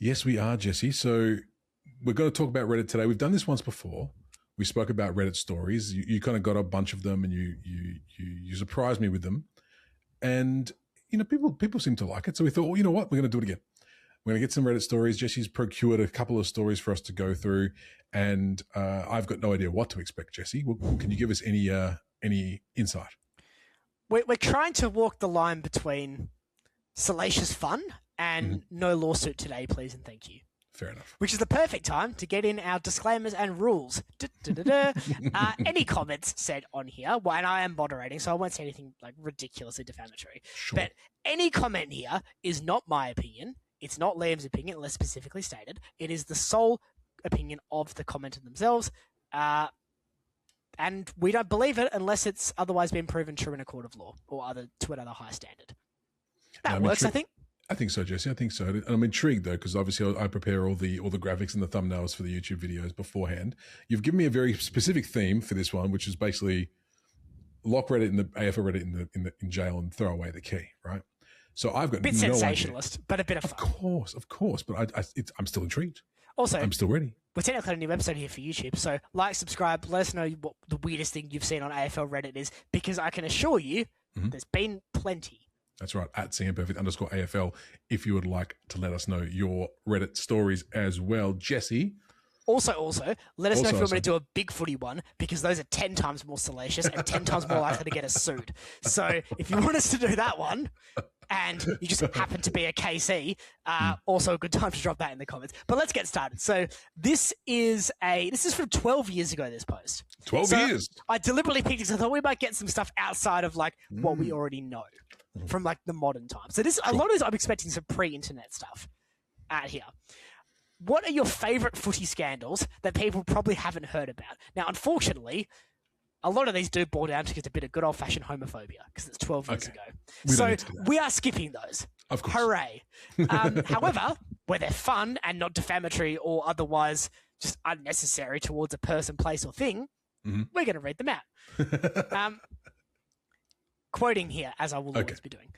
Yes, we are, Jesse. So we're going to talk about Reddit today. We've done this once before. We spoke about Reddit stories. You kind of got a bunch of them, and you surprised me with them. And people seem to like it. So we thought, well, you know what? We're going to do it again. We're going to get some Reddit stories. Jesse's procured a couple of stories for us to go through, and I've got no idea what to expect. Jesse, can you give us any insight? We're trying to walk the line between salacious fun and no lawsuit today, please and thank you. Fair enough. Which is the perfect time to get in our disclaimers and rules. Any comments said on here, well, and I am moderating, so I won't say anything like ridiculously defamatory. Sure. But any comment here is not my opinion. It's not Liam's opinion, unless specifically stated. It is the sole opinion of the commenter themselves. And we don't believe it unless it's otherwise been proven true in a court of law or to another high standard. That works, I think. I think so, Jesse. I think so. And I'm intrigued, though, because obviously I prepare all the graphics and the thumbnails for the YouTube videos beforehand. You've given me a very specific theme for this one, which is basically lock Reddit in the AFL Reddit in jail and throw away the key, right? So I've got a bit no sensationalist, idea. but a bit of fun. Of course. But I'm still intrigued. Also, I'm still ready. We're technically a new episode here for YouTube, so like, subscribe, let us know what the weirdest thing you've seen on AFL Reddit is, because I can assure you there's been plenty. That's right, at @CMPerfect_AFL, if you would like to let us know your Reddit stories as well. Jesse? Also, let us know if you want me to do a big footy one, because those are 10 times more salacious and 10 times more likely to get us sued. So if you want us to do that one, and you just happen to be a KC, also a good time to drop that in the comments. But let's get started. So this is from 12 years ago, this post. 12 years? I deliberately picked it because I thought we might get some stuff outside of like what we already know from like the modern times. So a lot of this I'm expecting some pre-internet stuff out here. What are your favourite footy scandals that people probably haven't heard about? Now, unfortunately, a lot of these do boil down to just a bit of good old-fashioned homophobia because it's 12 years ago. So we are skipping those. Of course. Hooray. However, where they're fun and not defamatory or otherwise just unnecessary towards a person, place, or thing, we're going to read them out. Quoting here, as I will always be doing.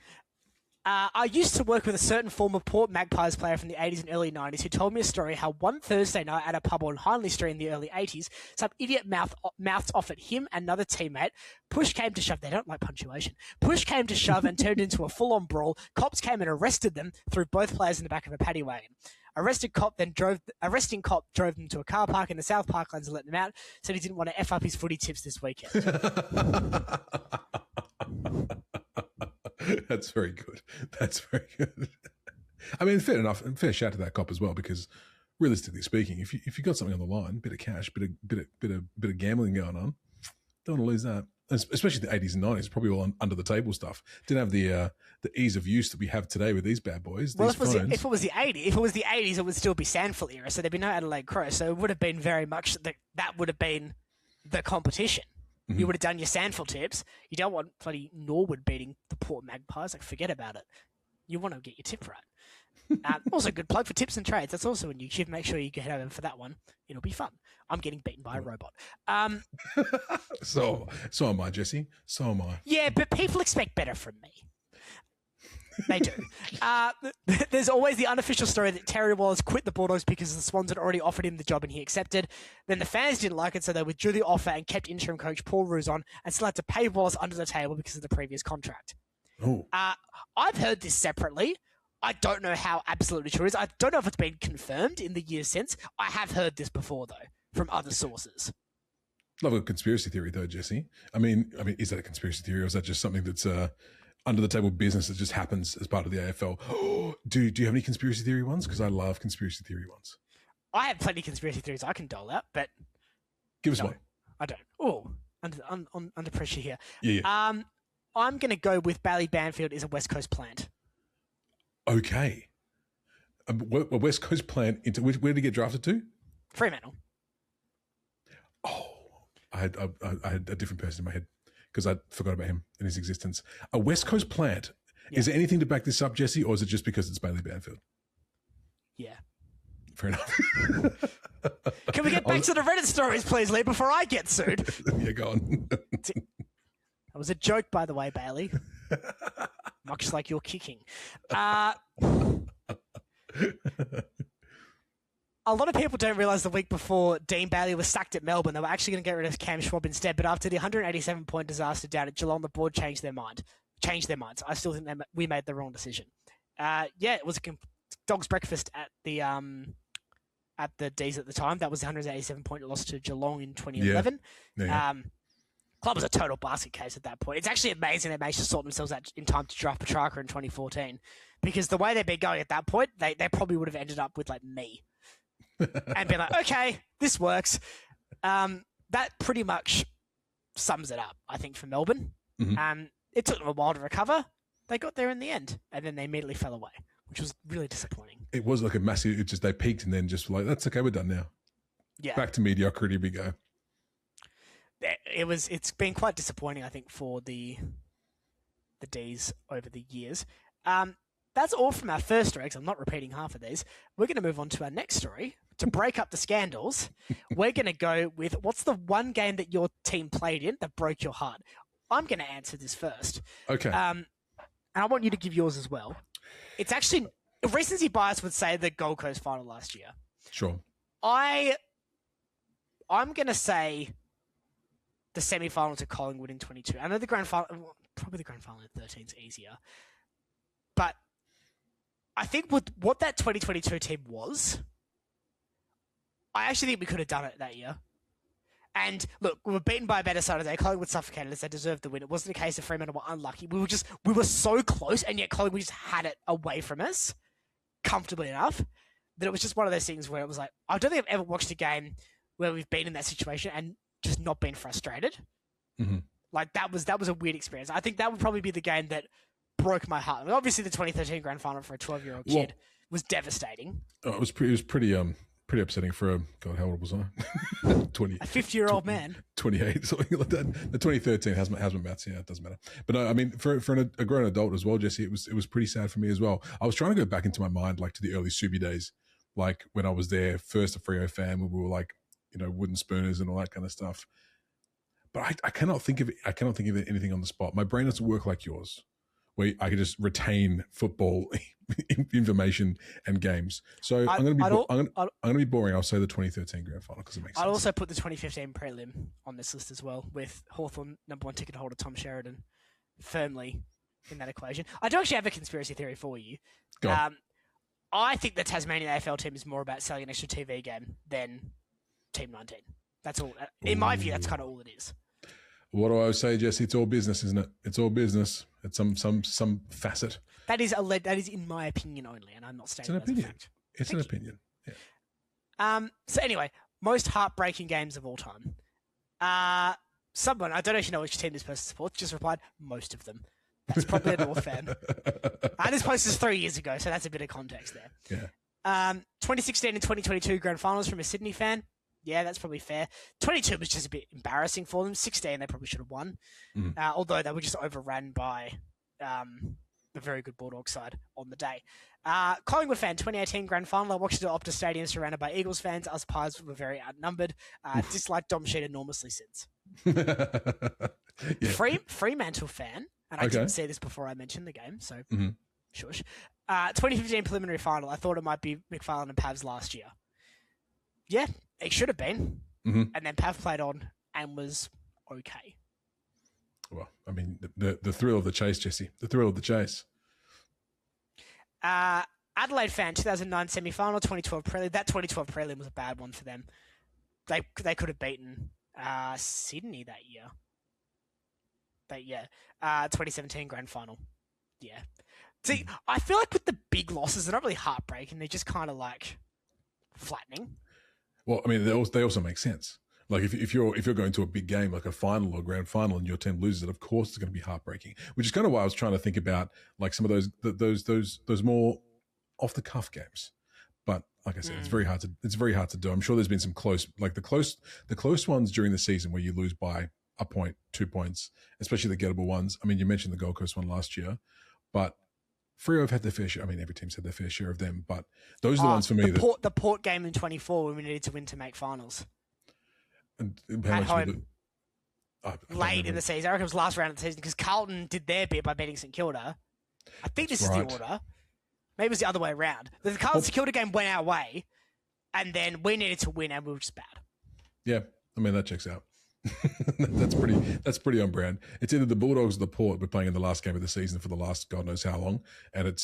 I used to work with a certain former Port Magpies player from the 80s and early 90s who told me a story how one Thursday night at a pub on Hindley Street in the early 80s, some idiot mouthed off at him and another teammate. Push came to shove. They don't like punctuation. Push came to shove and turned into a full-on brawl. Cops came and arrested them, threw both players in the back of a paddy wagon. Arresting cop drove them to a car park in the South Parklands and let them out. Said he didn't want to F up his footy tips this weekend. That's very good. That's very good. I mean, fair enough, and fair shout to that cop as well, because realistically speaking, if you got something on the line, bit of cash, bit of gambling going on, don't want to lose that. Especially the 80s and 90s, probably all under the table stuff. Didn't have the ease of use that we have today with these bad boys. Well, if it was the 80s, it would still be Sandford era, so there'd be no Adelaide Crow. So it would have been very much that would have been the competition. You would have done your Sandford tips. You don't want bloody Norwood beating the Port Magpies. Like, forget about it. You want to get your tip right. Also, good plug for tips and trades. That's also on YouTube. Make sure you get over for that one. It'll be fun. I'm getting beaten by a robot. So am I, Jesse. So am I. Yeah, but people expect better from me. They do. There's always the unofficial story that Terry Wallace quit the Bulldogs because the Swans had already offered him the job and he accepted. Then the fans didn't like it, so they withdrew the offer and kept interim coach Paul Roos on and still had to pay Wallace under the table because of the previous contract. Oh. I've heard this separately. I don't know how absolutely true it is. I don't know if it's been confirmed in the years since. I have heard this before, though, from other sources. Love a conspiracy theory, though, Jesse. I mean, is that a conspiracy theory, or is that just something that's under the table business that just happens as part of the AFL? Do you have any conspiracy theory ones? Because I love conspiracy theory ones. I have plenty of conspiracy theories I can dole out, but give us one. I don't. Oh, under pressure here. Yeah. I'm going to go with Bailey Banfield is a West Coast plant. Okay. A West Coast plant into where did he get drafted to? Fremantle. Oh, I had a different person in my head because I forgot about him and his existence. A West Coast plant. Yeah. Is there anything to back this up, Jesse, or is it just because it's Bailey Banfield? Yeah. Fair enough. Can we get back to the Reddit stories, please, Lee, before I get sued? Yeah, go on. That was a joke, by the way, Bailey. Much like you're kicking. a lot of people don't realise the week before Dean Bailey was sacked at Melbourne, they were actually going to get rid of Cam Schwab instead. But after the 187-point disaster down at Geelong, the board changed their minds. I still think we made the wrong decision. It was a dog's breakfast at the D's at the time. That was the 187-point loss to Geelong in 2011. Yeah. Club was a total basket case at that point. It's actually amazing they managed to sort themselves out in time to draft Petrarca in 2014, because the way they'd been going at that point, they probably would have ended up with like me and been like, okay, this works. That pretty much sums it up, I think, for Melbourne. Mm-hmm. It took them a while to recover. They got there in the end, and then they immediately fell away, which was really disappointing. It was like a massive. It just they peaked and then just like, that's okay, we're done now. Yeah, back to mediocrity we go. It's been quite disappointing, I think, for the D's over the years. That's all from our first story, because I'm not repeating half of these. We're going to move on to our next story. To break up the scandals, we're going to go with, what's the one game that your team played in that broke your heart? I'm going to answer this first. Okay. And I want you to give yours as well. It's actually, recency bias would say the Gold Coast final last year. Sure. I'm going to say the semi-final to Collingwood in 22. I know the grand final, probably the grand final in 13 is easier. But I think with what that 2022 team was, I actually think we could have done it that year. And look, we were beaten by a better side of the day. Collingwood suffocated us. They deserved the win. It wasn't a case of Fremantle were unlucky. We were so close, and yet Collingwood just had it away from us comfortably enough that it was just one of those things where it was like, I don't think I've ever watched a game where we've been in that situation and just not been frustrated. Mm-hmm. Like that was a weird experience. I think that would probably be the game that broke my heart. I mean, obviously, the 2013 grand final for a 12-year-old kid was devastating. It was pretty upsetting for God, how old was I? 20. A 50-year-old man. 28, something like that. The 2013 has my maths. Yeah, it doesn't matter. But no, I mean, for a grown adult as well, Jesse, it was pretty sad for me as well. I was trying to go back into my mind, like to the early Subi days, like when I was there, first a Freo fan, when we were like, wooden spooners and all that kind of stuff. But I cannot think of it. I cannot think of anything on the spot. My brain doesn't work like yours, where I can just retain football information and games. So I'm going to be boring. I'll say the 2013 grand final because it makes sense. I'd also put the 2015 prelim on this list as well, with Hawthorn #1 ticket holder Tom Sheridan firmly in that equation. I do actually have a conspiracy theory for you. Go on. I think the Tasmanian AFL team is more about selling an extra TV game than Team 19. That's all. In my view, that's kind of all it is. What do I always say, Jesse? It's all business, isn't it? It's all business. It's some facet. That is in my opinion only, and I'm not stating it's an opinion. As a fact. It's an opinion. Yeah. So anyway, most heartbreaking games of all time. Someone, I don't actually know which team this person supports, just replied, most of them. That's probably a North fan. This post is 3 years ago, so that's a bit of context there. Yeah. 2016 and 2022 grand finals from a Sydney fan. Yeah, that's probably fair. 22 was just a bit embarrassing for them. 16, they probably should have won. Mm. Although they were just overrun by a very good Bulldog side on the day. Collingwood fan, 2018 grand final. I watched it at Optus Stadium surrounded by Eagles fans. Us Pies were very outnumbered. Disliked Dom Sheet enormously since. Yeah. Fremantle fan, and I didn't see this before I mentioned the game, so shush. 2015 preliminary final. I thought it might be McFarlane and Pavs last year. Yeah, it should have been. Mm-hmm. And then Pav played on and was okay. Well, I mean, the thrill of the chase, Jesse. The thrill of the chase. Adelaide fan, 2009 semi-final, 2012 prelim. That 2012 prelim was a bad one for them. They could have beaten Sydney that year. 2017 grand final. Yeah. See, I feel like with the big losses, they're not really heartbreaking. They're just kind of like flattening. Well, I mean, they also make sense. Like if you're going to a big game like a final or grand final and your team loses it, of course it's going to be heartbreaking. Which is kind of why I was trying to think about like some of those more off the cuff games. But like I said, it's very hard to do. I'm sure there's been some close, like the close ones during the season where you lose by a point, 2 points, especially the gettable ones. I mean, you mentioned the Gold Coast one last year, but Freo have had their fair share. I mean, every team's had their fair share of them, but those are the ones for me. The Port game in 24 when we needed to win to make finals. And at home, late in the season. I reckon it was last round of the season because Carlton did their bit by beating St Kilda. I think this is the order. Maybe it was the other way around. The Carlton St Kilda game went our way, and then we needed to win, and we were just bad. Yeah, I mean that checks out. That's pretty on brand. It's either the Bulldogs or the Port we're playing in the last game of the season for the last God knows how long, and it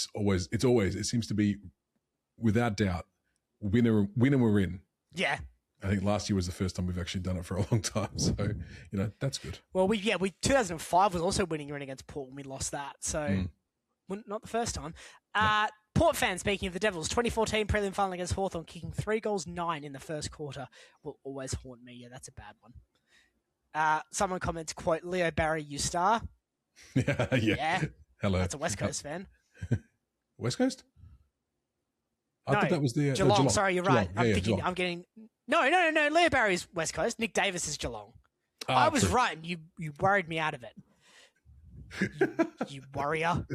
seems to be without doubt win and we're in. Yeah. I think last year was the first time we've actually done it for a long time. So, that's good. Well, we 2005 was also winning against Port when we lost that. So, not the first time. No. Port fans, speaking of the Devils, 2014 prelim final against Hawthorn, kicking 3 goals, 9 in the first quarter, will always haunt me. Yeah, that's a bad one. Someone comments, quote, Leo Barry, you star. Yeah. Hello. That's a West Coast fan. West Coast? I thought that was the Geelong. Geelong. Sorry, you're right. I'm getting... No. Leo Barry's West Coast. Nick Davis is Geelong. I was right, and you worried me out of it. You worrier.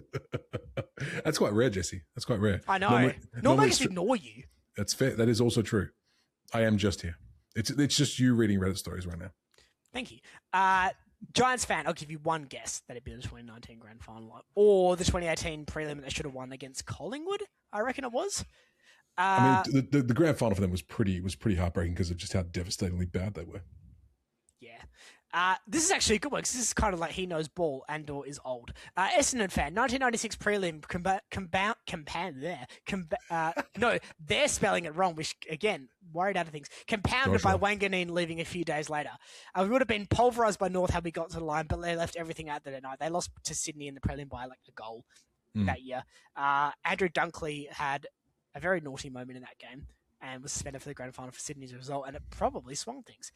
That's quite rare, Jesse. That's quite rare. I know. Normally I just ignore you. That's fair. That is also true. I am just here. It's just you reading Reddit stories right now. Thank you. Giants fan, I'll give you one guess that it'd be the 2019 grand final or the 2018 prelim they should have won against Collingwood, I reckon it was. I mean, the grand final for them was pretty heartbreaking because of just how devastatingly bad they were. Yeah. This is actually a good one because this is kind of like he knows ball and/or is old. Essendon fan, 1996 prelim, they're spelling it wrong, which, again, worried out of things. Compounded by Wanganeen leaving a few days later. We would have been pulverised by North had we got to the line, but they left everything out there that night. They lost to Sydney in the prelim by like a goal that year. Andrew Dunkley had a very naughty moment in that game and was suspended for the grand final for Sydney as a result, and it probably swung things.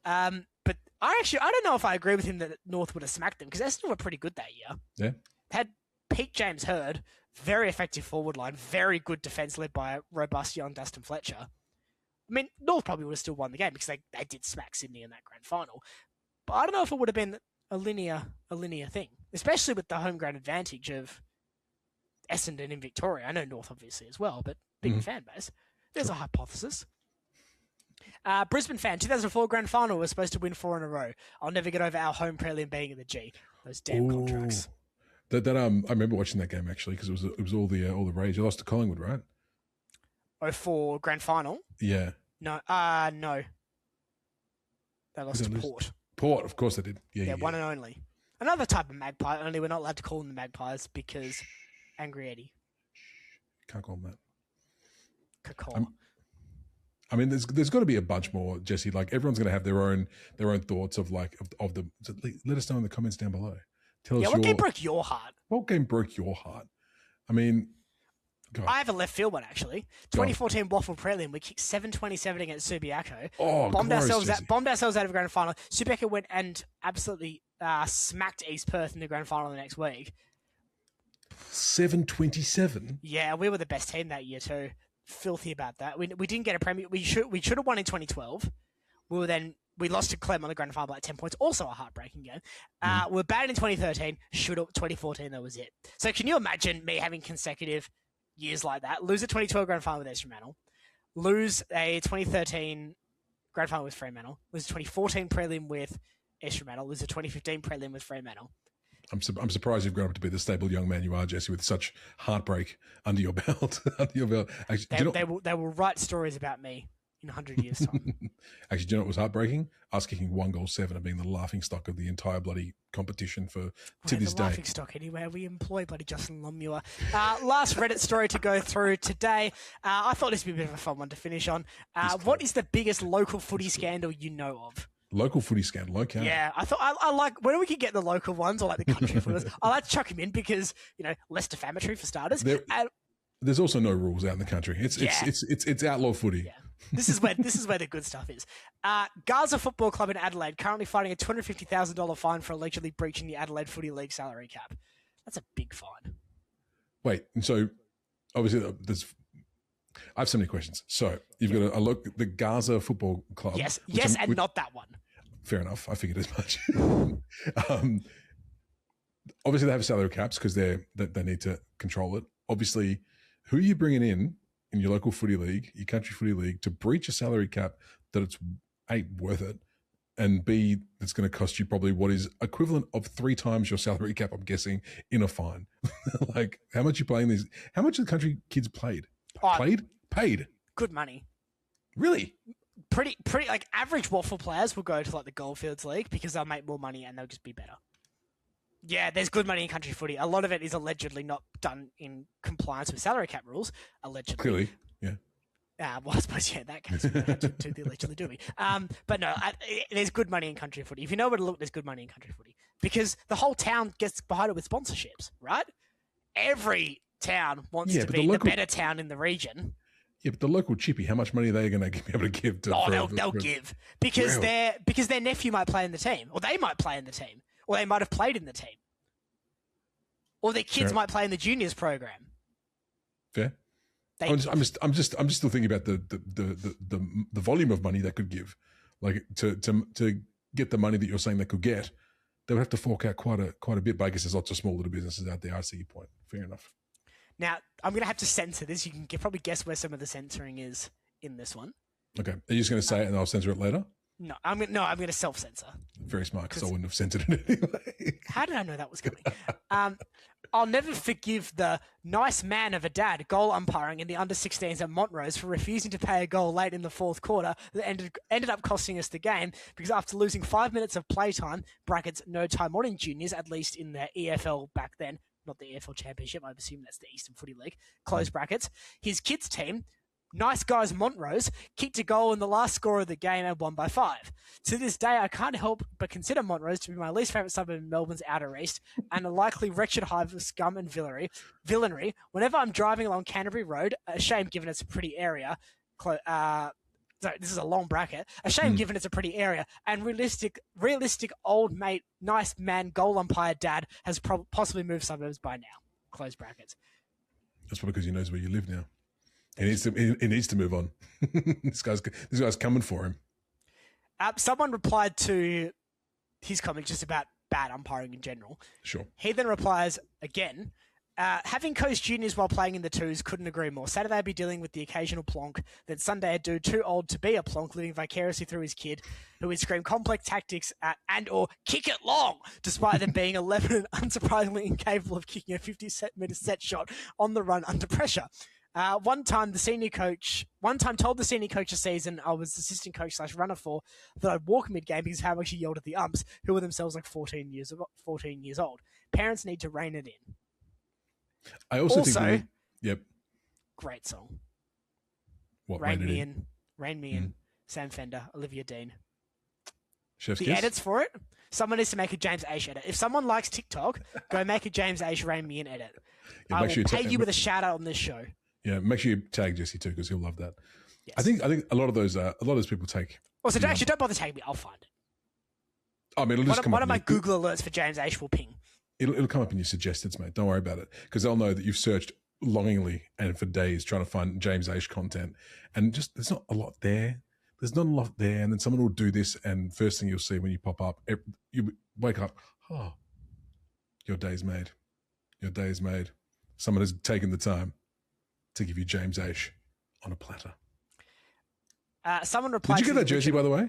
But I don't know if I agree with him that North would have smacked them because Essendon were pretty good that year. Yeah. Had Pete James Hird, very effective forward line, very good defence led by a robust young Dustin Fletcher. I mean, North probably would have still won the game because they did smack Sydney in that grand final. But I don't know if it would have been a linear thing, especially with the home ground advantage of Essendon in Victoria. I know North obviously as well, but big fan base. There's a hypothesis. Brisbane fan, 2004 grand final was supposed to win 4 in a row. I'll never get over our home prelim being in the G. Those damn contracts. I remember watching that game actually because it was all the rage. You lost to Collingwood, right? 04 grand final. Yeah. No. They lost to Port. Port, of course they did. Yeah. One and only. Another type of magpie. Only we're not allowed to call them the Magpies because Angry Eddie. Can't call them that. Cacaw. I mean, there's got to be a bunch more, Jesse. Like everyone's going to have their own thoughts of the. Let us know in the comments down below. Tell us what game broke your heart? What game broke your heart? I mean, God. I have a left field one actually. 2014 Waffle Prelim, we kicked 7-27 against Subiaco. Oh, bombed ourselves out of grand final. Subiaco went and absolutely smacked East Perth in the grand final the next week. 7-27. Yeah, we were the best team that year too. Filthy about that. We didn't get a premier. We should have won in 2012. We lost to Clem on the grand final by 10 points. Also a heartbreaking game. We were bad in 2013. 2014 that was it. So can you imagine me having consecutive years like that? Lose a 2012 grand final with Fremantle. Lose a 2013 grand final with Fremantle. Lose a 2014 prelim with Fremantle. Lose a 2015 prelim with Fremantle. I'm surprised you've grown up to be the stable young man you are, Jesse, with such heartbreak under your belt. Actually, they will write stories about me in 100 years' time. Actually, do you know what was heartbreaking? Us kicking 1 goal 7 and being the laughing stock of the entire bloody competition to this day. Laughing stock anyway. We employ bloody Justin Longmuir. Last Reddit story to go through today. I thought this would be a bit of a fun one to finish on. What is the biggest local footy scandal you know of? Local footy scandal, okay. Yeah, I thought I like when we could get the local ones or like the country footballers. I like to chuck them in because less defamatory for starters. There's also no rules out in the country. It's outlaw footy. Yeah. This is where the good stuff is. Gaza Football Club in Adelaide currently fighting a $250,000 fine for allegedly breaching the Adelaide Footy League salary cap. That's a big fine. Wait, and so obviously I have so many questions. So you've got a look the Gaza Football Club. Yes, not that one. Fair enough. I figured as much. Obviously, they have salary caps because they need to control it. Obviously, who are you bringing in your local footy league, your country footy league, to breach a salary cap that it's A, worth it, and B, that's going to cost you probably what is equivalent of 3 times your salary cap, I'm guessing, in a fine. Like, how much are you playing these? How much have the country kids paid? Good money. Really? Pretty like average waffle players will go to like the Goldfields League because they'll make more money and they'll just be better. Yeah, there's good money in country footy. A lot of it is allegedly not done in compliance with salary cap rules. Allegedly, Clearly, yeah. Well, I suppose in that case we don't have to do the allegedly, do we? But no, there's good money in country footy. If you know where to look, there's good money in country footy because the whole town gets behind it with sponsorships, right? Every town wants to be the better town in the region. Yeah, but the local chippy, how much money are they going to be able to give to? They'll give because their nephew might play in the team, or they might play in the team, or they might have played in the team, or their kids might play in the juniors program. Fair. I'm just still thinking about the volume of money they could give, like to get the money that you're saying they could get. They would have to fork out quite a bit. But I guess there's lots of small little businesses out there. I see your point. Fair enough. Now, I'm going to have to censor this. You can probably guess where some of the censoring is in this one. Okay. Are you just going to say it and I'll censor it later? No, I'm going to self-censor. Very smart, because I wouldn't have censored it anyway. How did I know that was coming? I'll never forgive the nice man of a dad goal umpiring in the under-16s at Montrose for refusing to pay a goal late in the fourth quarter that ended up costing us the game because after losing 5 minutes of playtime, brackets no time on in juniors, at least in the EFL back then, not the EFL Championship, I assume that's the Eastern Footy League, close brackets, his kids' team, nice guys Montrose, kicked a goal in the last score of the game and won by 5. To this day, I can't help but consider Montrose to be my least favourite suburb in Melbourne's outer east and a likely wretched hive of scum and villainy. Whenever I'm driving along Canterbury Road, a shame given it's a pretty area, sorry, this is a long bracket, a shame given it's a pretty area, and realistic old mate, nice man, goal umpire dad has possibly moved suburbs by now, close brackets. That's probably because he knows where you live now. He needs to move on. This guy's coming for him. Someone replied to his comment just about bad umpiring in general. Sure. He then replies again, having coached juniors while playing in the twos, couldn't agree more. Saturday I'd be dealing with the occasional plonk. Then Sunday a dude too old to be a plonk living vicariously through his kid who would scream complex tactics and or kick it long, despite them being 11 and unsurprisingly incapable of kicking a 50-metre set shot on the run under pressure. One time told the senior coach this season I was assistant coach / runner for that I'd walk mid-game because of how much he yelled at the umps, who were themselves like 14 years old. Parents need to rein it in. I also think yep. Great song. What, Rain Me In. Sam Fender, Olivia Dean. Chef's the kiss? Edits for it. Someone needs to make a James Aish edit. If someone likes TikTok, go make a James Aish Rain Me In edit. Yeah, I will pay you with a shout out on this show. Yeah, make sure you tag Jesse too because he'll love that. Yes. I think a lot of those people take. Also, actually, don't bother tagging me. I'll find it. I mean, it'll just come up. One of my Google alerts for James Aish will ping. It'll come up in your suggestions, mate. Don't worry about it because they'll know that you've searched longingly and for days trying to find James Aish content, and just there's not a lot there. There's not a lot there, and then someone will do this, and first thing you'll see when you pop up, you wake up, oh, your day's made. Your day is made. Someone has taken the time to give you James Aish on a platter. Someone replied. Did you get that jersey, by the way?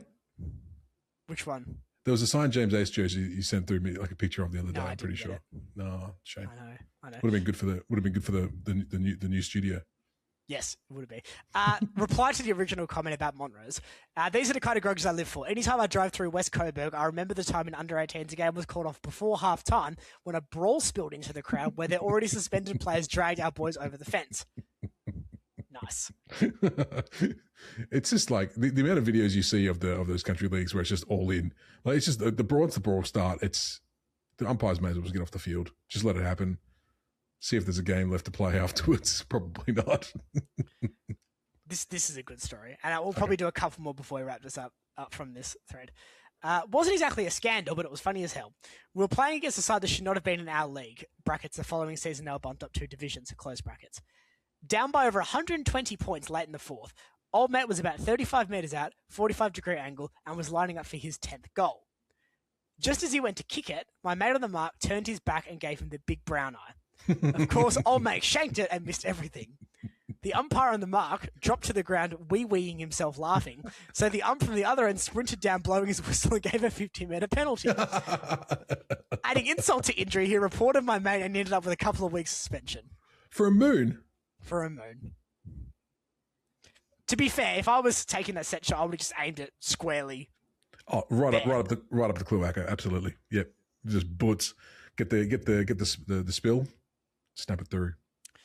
Which one? There was a signed James Aish jersey you sent through me, like a picture of the other day. I'm pretty sure. It. No, shame. I know. Would have been good for the new studio. Yes, it would be. Reply to the original comment about Montrose. These are the kind of grogs I live for. Anytime I drive through West Coburg, I remember the time in under-18s a game was called off before half-time when a brawl spilled into the crowd where their already suspended players dragged our boys over the fence. Nice. It's just like the amount of videos you see of those country leagues where it's just all in. Like it's just the brawl start. It's the umpires may as well just get off the field. Just let it happen. See if there's a game left to play afterwards. Probably not. This is a good story, and I will probably do a couple more before we wrap this up from this thread. Wasn't exactly a scandal, but it was funny as hell. We were playing against a side that should not have been in our league. Brackets the following season they were bumped up 2 divisions. Close brackets. Down by over 120 points late in the fourth. Old mate was about 35 metres out, 45-degree angle, and was lining up for his 10th goal. Just as he went to kick it, my mate on the mark turned his back and gave him the big brown eye. Of course, old mate shanked it and missed everything. The umpire on the mark dropped to the ground, wee-weeing himself laughing. So the ump from the other end sprinted down, blowing his whistle and gave a 15-metre penalty. Adding insult to injury, he reported my mate and ended up with a couple of weeks suspension. For a moon? For a moon. To be fair, if I was taking that set shot, I would have just aimed it squarely. Oh, right up the cloaca. Absolutely. Yep. Just bullets. Get the spill. Snap it through.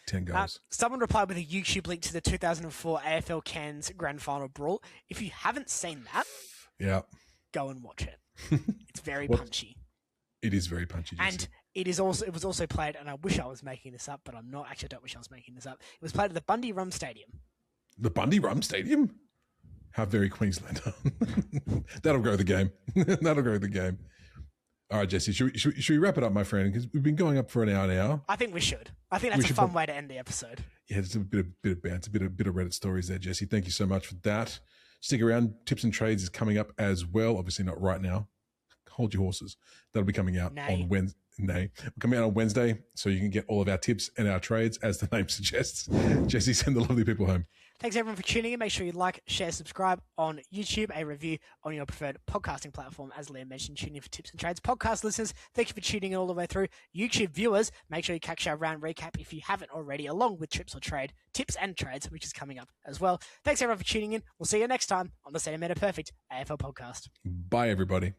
10 goals. Someone replied with a YouTube link to the 2004 AFL Cairns Grand Final Brawl. If you haven't seen that, go and watch it. It's very punchy. It is very punchy, Jesse. And it was also played, and I wish I was making this up, but I'm not. Actually, I don't wish I was making this up. It was played at the Bundy Rum Stadium. The Bundy Rum Stadium? How very Queenslander. That'll go the game. That'll go the game. All right, Jesse, should we wrap it up, my friend? Because we've been going up for an hour now. I think we should. I think that's a fun way to end the episode. Yeah, it's a bit of bounce, a bit of Reddit stories there, Jesse. Thank you so much for that. Stick around. Tips and Trades is coming up as well. Obviously not right now. Hold your horses. That'll be coming out on Wednesday. Coming out on Wednesday, so you can get all of our tips and our trades, as the name suggests. Jesse, send the lovely people home. Thanks, everyone, for tuning in. Make sure you like, share, subscribe on YouTube, a review on your preferred podcasting platform. As Liam mentioned, tune in for Tips and Trades. Podcast listeners, thank you for tuning in all the way through. YouTube viewers, make sure you catch our round recap if you haven't already, along with Tips and Trades, which is coming up as well. Thanks, everyone, for tuning in. We'll see you next time on the Centimetre Perfect AFL podcast. Bye, everybody.